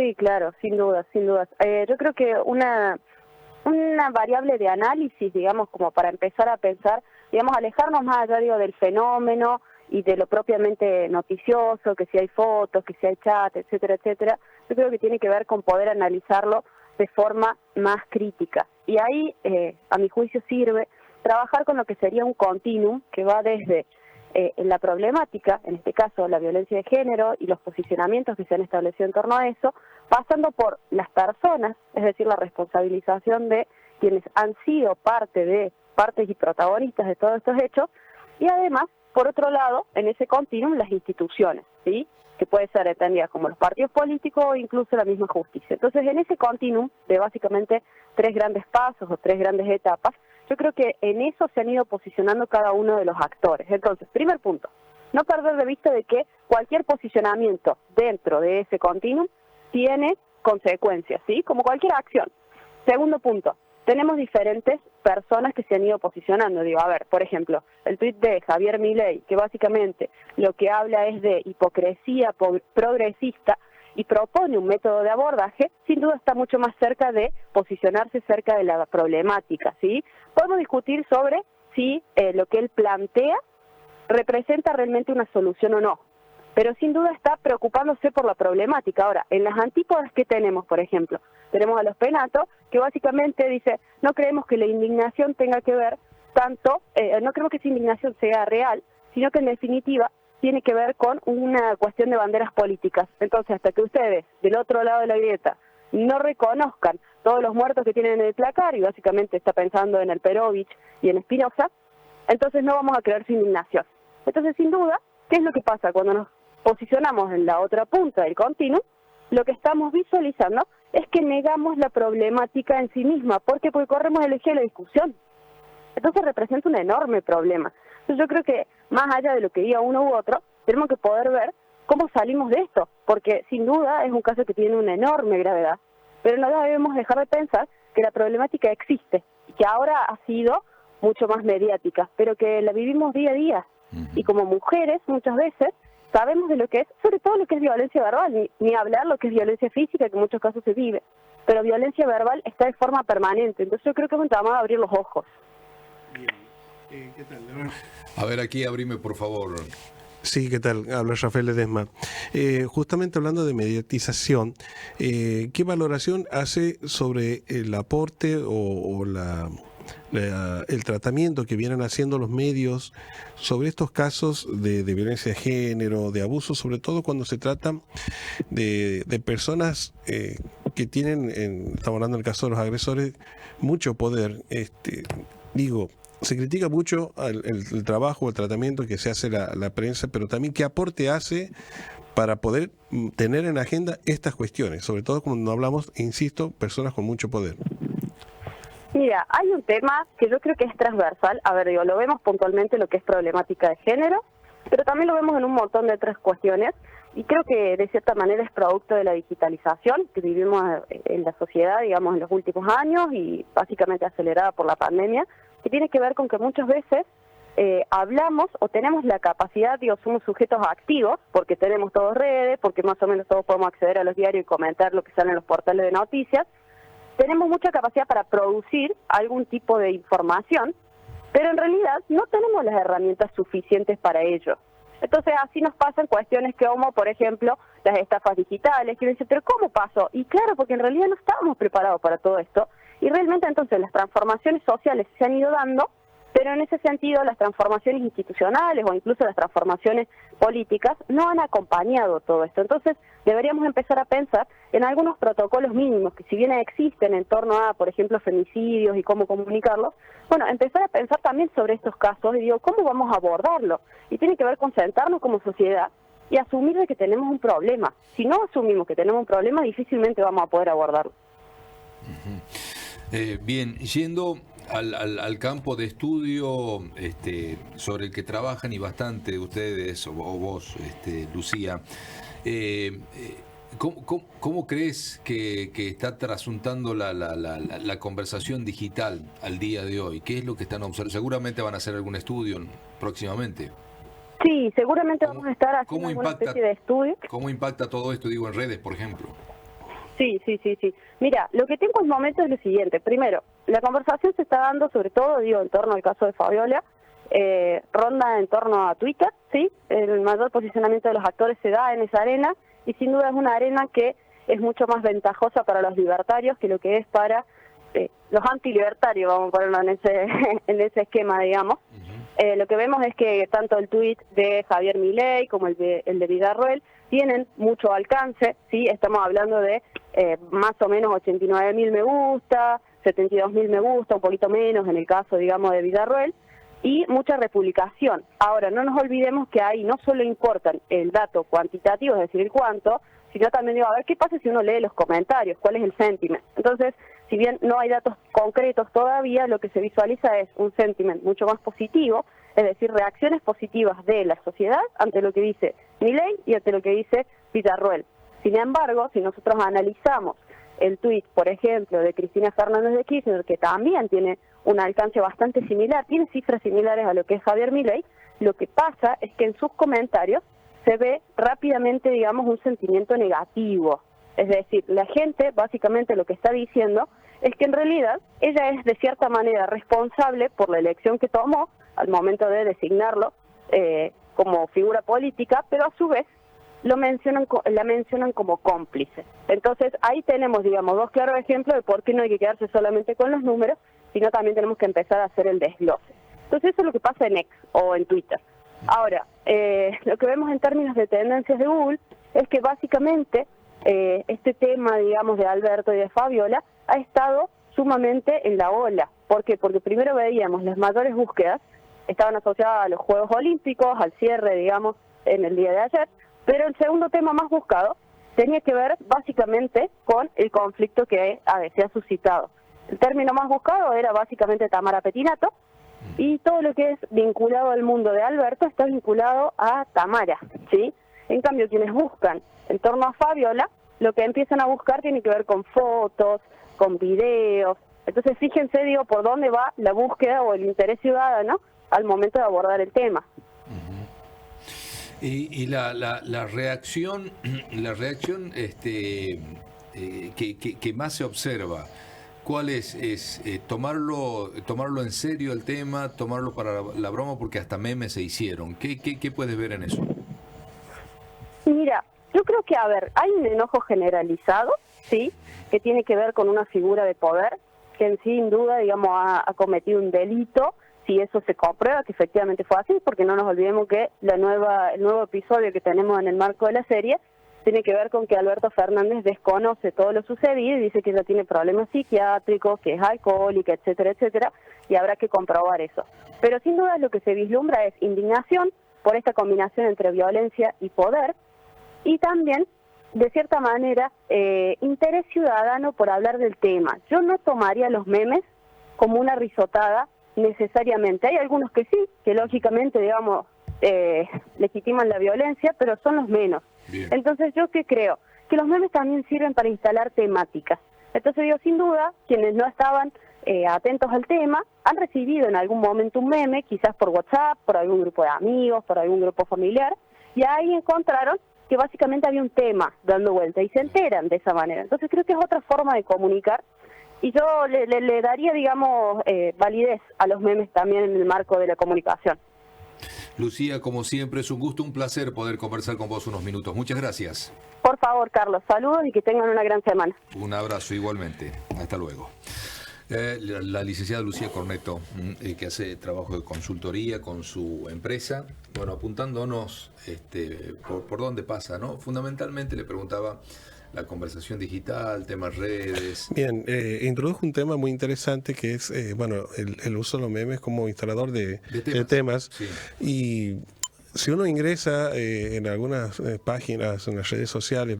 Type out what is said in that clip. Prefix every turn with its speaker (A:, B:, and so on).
A: Sí, claro, sin dudas, sin dudas. Yo creo que una variable de análisis, digamos, como para empezar a pensar, digamos, alejarnos más allá, digo, del fenómeno y de lo propiamente noticioso, que si hay fotos, que si hay chat, etcétera, etcétera, yo creo que tiene que ver con poder analizarlo de forma más crítica. Y ahí, a mi juicio, sirve trabajar con lo que sería un continuum que va desde en la problemática, en este caso la violencia de género y los posicionamientos que se han establecido en torno a eso, pasando por las personas, es decir, la responsabilización de quienes han sido partes y protagonistas de todos estos hechos, y además, por otro lado, en ese continuum, las instituciones, ¿sí?, que puede ser entendida como los partidos políticos o incluso la misma justicia. Entonces, en ese continuum de básicamente 3 grandes pasos o 3 grandes etapas, yo creo que en eso se han ido posicionando cada uno de los actores. Entonces, primer punto, no perder de vista de que cualquier posicionamiento dentro de ese continuum tiene consecuencias, ¿sí?, como cualquier acción. Segundo punto, tenemos diferentes personas que se han ido posicionando. Digo, a ver, por ejemplo, el tuit de Javier Milei, que básicamente lo que habla es de hipocresía progresista y propone un método de abordaje, sin duda está mucho más cerca de posicionarse cerca de la problemática, ¿sí? Podemos discutir sobre si lo que él plantea representa realmente una solución o no, pero sin duda está preocupándose por la problemática. Ahora, en las antípodas que tenemos, por ejemplo, tenemos a los Penato, que básicamente dice, no creemos que la indignación tenga que ver tanto, no creemos que esa indignación sea real, sino que en definitiva tiene que ver con una cuestión de banderas políticas. Entonces, hasta que ustedes, del otro lado de la grieta, no reconozcan todos los muertos que tienen en el placar, y básicamente está pensando en el Perovich y en Espinosa, entonces no vamos a creer su indignación. Entonces, sin duda, ¿qué es lo que pasa cuando nos posicionamos en la otra punta del continuum? Lo que estamos visualizando es que negamos la problemática en sí misma. ¿Por qué? Porque corremos el eje de la discusión. Entonces representa un enorme problema. Entonces yo creo que más allá de lo que diga uno u otro, tenemos que poder ver cómo salimos de esto, porque sin duda es un caso que tiene una enorme gravedad, pero no debemos dejar de pensar que la problemática existe, y que ahora ha sido mucho más mediática, pero que la vivimos día a día. Y como mujeres, muchas veces, sabemos de lo que es, sobre todo lo que es violencia verbal, ni hablar lo que es violencia física, que en muchos casos se vive, pero violencia verbal está de forma permanente. Entonces yo creo que es un llamado a abrir los ojos.
B: Bien. ¿Qué tal, Leonardo?
C: A ver, aquí abrime, por favor.
B: Sí, ¿qué tal? Habla Rafael Ledesma. Justamente hablando de mediatización, ¿qué valoración hace sobre el aporte o el tratamiento que vienen haciendo los medios sobre estos casos de violencia de género, de abuso, sobre todo cuando se trata de personas que tienen, estamos hablando del caso de los agresores, mucho poder? Se critica mucho el trabajo, el tratamiento que se hace la prensa, pero también qué aporte hace para poder tener en agenda estas cuestiones, sobre todo cuando hablamos, insisto, personas con mucho poder.
A: Mira, hay un tema que yo creo que es transversal. A ver, lo vemos puntualmente lo que es problemática de género, pero también lo vemos en un montón de otras cuestiones, y creo que de cierta manera es producto de la digitalización que vivimos en la sociedad, digamos, en los últimos años, y básicamente acelerada por la pandemia, que tiene que ver con que muchas veces hablamos o tenemos la capacidad, somos sujetos activos, porque tenemos todos redes, porque más o menos todos podemos acceder a los diarios y comentar lo que sale en los portales de noticias. Tenemos mucha capacidad para producir algún tipo de información, pero en realidad no tenemos las herramientas suficientes para ello. Entonces así nos pasan cuestiones como, por ejemplo, las estafas digitales, que dicen, pero ¿cómo pasó? Y claro, porque en realidad no estábamos preparados para todo esto, y realmente entonces las transformaciones sociales se han ido dando, pero en ese sentido las transformaciones institucionales o incluso las transformaciones políticas no han acompañado todo esto. Entonces deberíamos empezar a pensar en algunos protocolos mínimos que, si bien existen en torno a, por ejemplo, femicidios y cómo comunicarlos, bueno, empezar a pensar también sobre estos casos y ¿cómo vamos a abordarlo? Y tiene que ver con sentarnos como sociedad y asumir de que tenemos un problema. Si no asumimos que tenemos un problema, difícilmente vamos a poder abordarlo.
C: Bien, yendo al campo de estudio sobre el que trabajan, y bastante ustedes o vos, Lucía, ¿cómo crees que está trasuntando la conversación digital al día de hoy? ¿Qué es lo que están observando? Seguramente van a hacer algún estudio próximamente.
A: Sí, seguramente vamos a estar haciendo alguna especie de estudio.
C: ¿Cómo impacta todo esto, digo, en redes, por ejemplo?
A: Sí. Mira, lo que tengo en el momento es lo siguiente. Primero, la conversación se está dando sobre todo, en torno al caso de Fabiola, ronda en torno a Twitter, ¿sí? El mayor posicionamiento de los actores se da en esa arena y sin duda es una arena que es mucho más ventajosa para los libertarios que lo que es para los antilibertarios, vamos a ponerlo en ese esquema, digamos. Lo que vemos es que tanto el tuit de Javier Milei como el de Villarroel tienen mucho alcance, ¿sí? Estamos hablando de más o menos 89.000 me gusta, 72.000 me gusta, un poquito menos en el caso, digamos, de Villarroel, y mucha republicación. Ahora, no nos olvidemos que ahí no solo importan el dato cuantitativo, es decir, el cuánto, sino también a ver qué pasa si uno lee los comentarios, cuál es el sentiment. Entonces, si bien no hay datos concretos todavía, lo que se visualiza es un sentiment mucho más positivo, es decir, reacciones positivas de la sociedad ante lo que dice Milei y ante lo que dice Villarroel. Sin embargo, si nosotros analizamos el tuit, por ejemplo, de Cristina Fernández de Kirchner, que también tiene un alcance bastante similar, tiene cifras similares a lo que es Javier Milei, lo que pasa es que en sus comentarios se ve rápidamente, digamos, un sentimiento negativo. Es decir, la gente básicamente lo que está diciendo es que en realidad ella es de cierta manera responsable por la elección que tomó al momento de designarlo como figura política, pero a su vez la mencionan como cómplice. Entonces ahí tenemos, digamos, dos claros ejemplos de por qué no hay que quedarse solamente con los números, sino también tenemos que empezar a hacer el desglose. Entonces eso es lo que pasa en X o en Twitter. Ahora, lo que vemos en términos de tendencias de Google es que básicamente este tema, digamos, de Alberto y de Fabiola ha estado sumamente en la ola. ¿Por qué? Porque primero veíamos las mayores búsquedas, estaban asociadas a los Juegos Olímpicos, al cierre, digamos, en el día de ayer, pero el segundo tema más buscado tenía que ver básicamente con el conflicto que se ha suscitado. El término más buscado era básicamente Tamara Petinato, y todo lo que es vinculado al mundo de Alberto está vinculado a Tamara, ¿sí? En cambio, quienes buscan en torno a Fabiola, lo que empiezan a buscar tiene que ver con fotos, con videos. Entonces, fíjense, por dónde va la búsqueda o el interés ciudadano al momento de abordar el tema.
C: Y la reacción que más se observa, ¿cuál es tomarlo en serio el tema, tomarlo para la broma, porque hasta memes se hicieron? ¿Qué puedes ver en eso?
A: Mira, yo creo que, hay un enojo generalizado, sí, que tiene que ver con una figura de poder que sin duda, digamos, ha cometido un delito, si eso se comprueba que efectivamente fue así, porque no nos olvidemos que el nuevo episodio que tenemos en el marco de la serie tiene que ver con que Alberto Fernández desconoce todo lo sucedido y dice que ella tiene problemas psiquiátricos, que es alcohólica, etcétera, etcétera, y habrá que comprobar eso. Pero sin duda lo que se vislumbra es indignación por esta combinación entre violencia y poder, y también, de cierta manera, interés ciudadano por hablar del tema. Yo no tomaría los memes como una risotada necesariamente. Hay algunos que sí, que lógicamente, digamos, legitiman la violencia, pero son los menos. Bien. Entonces, ¿yo qué creo? Que los memes también sirven para instalar temáticas. Entonces, sin duda, quienes no estaban atentos al tema, han recibido en algún momento un meme, quizás por WhatsApp, por algún grupo de amigos, por algún grupo familiar, y ahí encontraron que básicamente había un tema dando vuelta y se enteran de esa manera. Entonces creo que es otra forma de comunicar y yo le daría, digamos, validez a los memes también en el marco de la comunicación.
C: Lucía, como siempre, es un gusto, un placer poder conversar con vos unos minutos. Muchas gracias.
A: Por favor, Carlos, saludos y que tengan una gran semana.
C: Un abrazo igualmente. Hasta luego. La licenciada Lucía Corneto, que hace trabajo de consultoría con su empresa, bueno, apuntándonos por dónde pasa, ¿no? Fundamentalmente le preguntaba la conversación digital, temas redes.
B: Bien, introdujo un tema muy interesante que es, el uso de los memes como instalador de temas. Sí. Y si uno ingresa en algunas páginas, en las redes sociales,